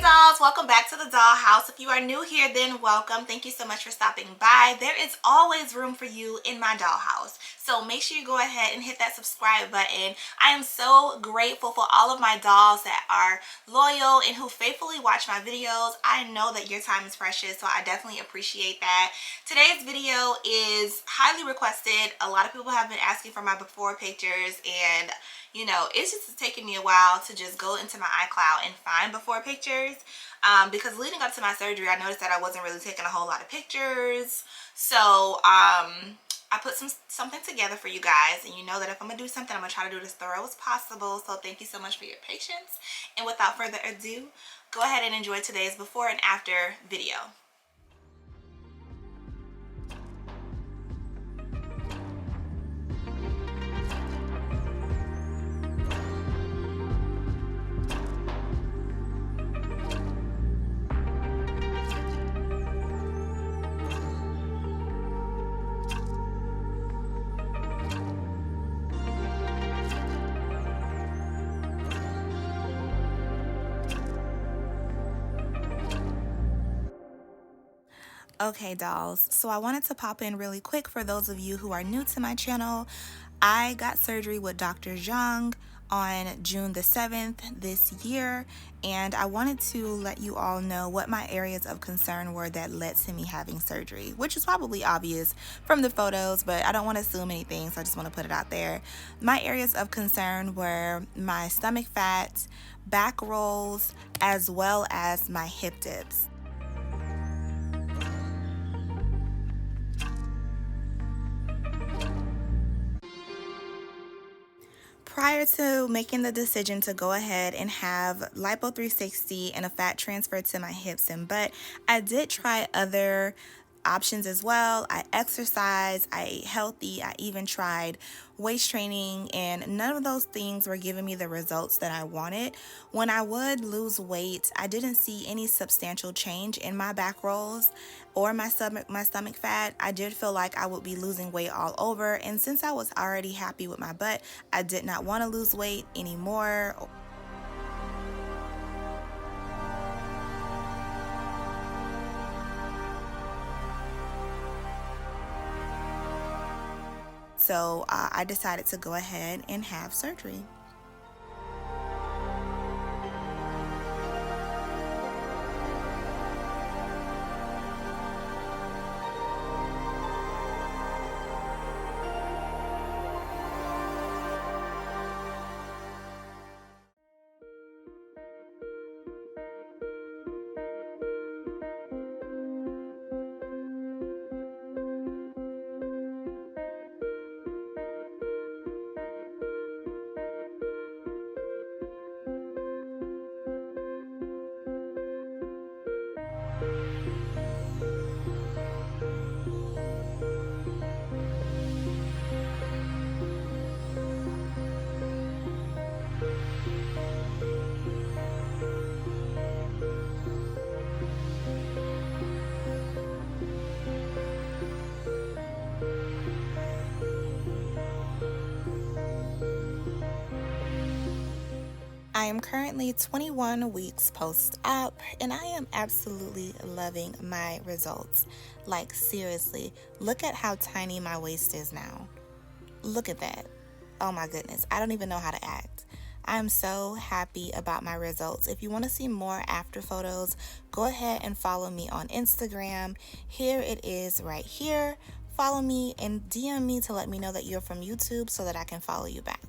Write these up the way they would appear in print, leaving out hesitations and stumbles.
dolls, welcome back to the Dollhouse. If you are new here, then welcome. Thank you so much for stopping by. There is always room for you in my dollhouse, so make sure you go ahead and hit that subscribe button. I am so grateful for all of my dolls that are loyal and who faithfully watch my videos. I know that your time is precious, so I definitely appreciate that. Today's video is highly requested. A lot of people have been asking for my before pictures, and you know, it's just taking me a while to just go into my iCloud and find before pictures, because leading up to my surgery, I noticed that I wasn't really taking a whole lot of pictures. So I put something together for you guys, and you know that if I'm gonna do something, I'm gonna try to do it as thorough as possible. So thank you so much for your patience, and without further ado, go ahead and enjoy today's before and after video. Okay, dolls, so I wanted to pop in really quick for those of you who are new to my channel. I got surgery with Dr. Jung on June the 7th this year, and I wanted to let you all know what my areas of concern were that led to me having surgery, which is probably obvious from the photos, but I don't want to assume anything, so I just want to put it out there. My areas of concern were my stomach fat, back rolls, as well as my hip dips. Prior to making the decision to go ahead and have Lipo 360 and a fat transfer to my hips and butt, I did try other options as well. I exercised, I ate healthy, I even tried waist training, and none of those things were giving me the results that I wanted. When I would lose weight, I didn't see any substantial change in my back rolls or my stomach fat. I did feel like I would be losing weight all over, and since I was already happy with my butt, I did not want to lose weight anymore. So I decided to go ahead and have surgery. I am currently 21 weeks post-op, and I am absolutely loving my results. Like, seriously, look at how tiny my waist is now. Look at that. Oh my goodness, I don't even know how to act. I'm so happy about my results. If you want to see more after photos, go ahead and follow me on Instagram. Here it is right here. Follow me and DM me to let me know that you're from YouTube so that I can follow you back.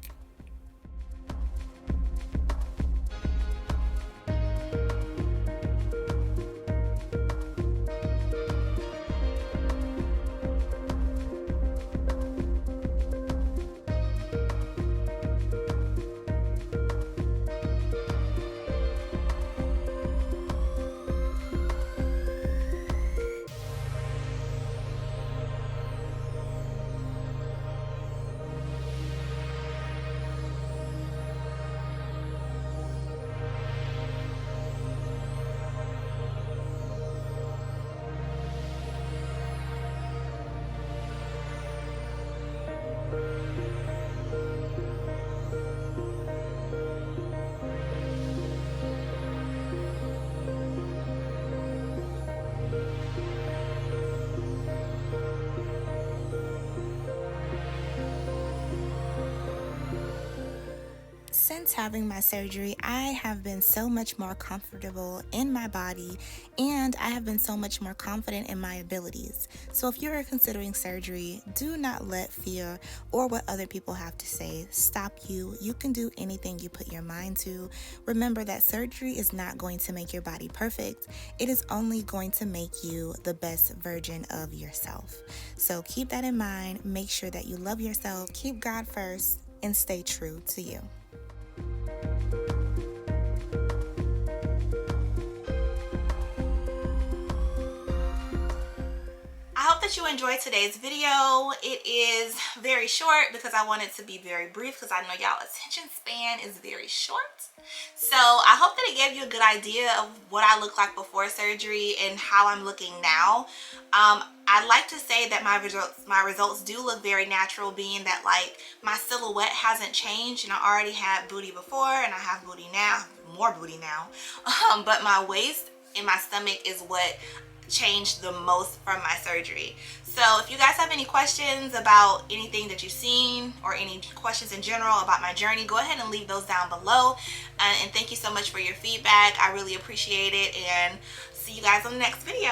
since having my surgery, I have been so much more comfortable in my body, and I have been so much more confident in my abilities. So if you're considering surgery, do not let fear or what other people have to say stop you. You can do anything you put your mind to. Remember that surgery is not going to make your body perfect. It is only going to make you the best version of yourself. So keep that in mind. Make sure that you love yourself, keep God first, and stay true to you. I hope that you enjoyed today's video. It is very short because I want it to be very brief because I know y'all attention span is very short. So I hope that it gave you a good idea of what I look like before surgery and how I'm looking now. I'd like to say that my results do look very natural, being that like my silhouette hasn't changed, and I already had booty before and I have booty now, more booty now. But my waist and my stomach is what changed the most from my surgery. So if you guys have any questions about anything that you've seen or any questions in general about my journey, go ahead and leave those down below. And thank you so much for your feedback. I really appreciate it, and see you guys on the next video.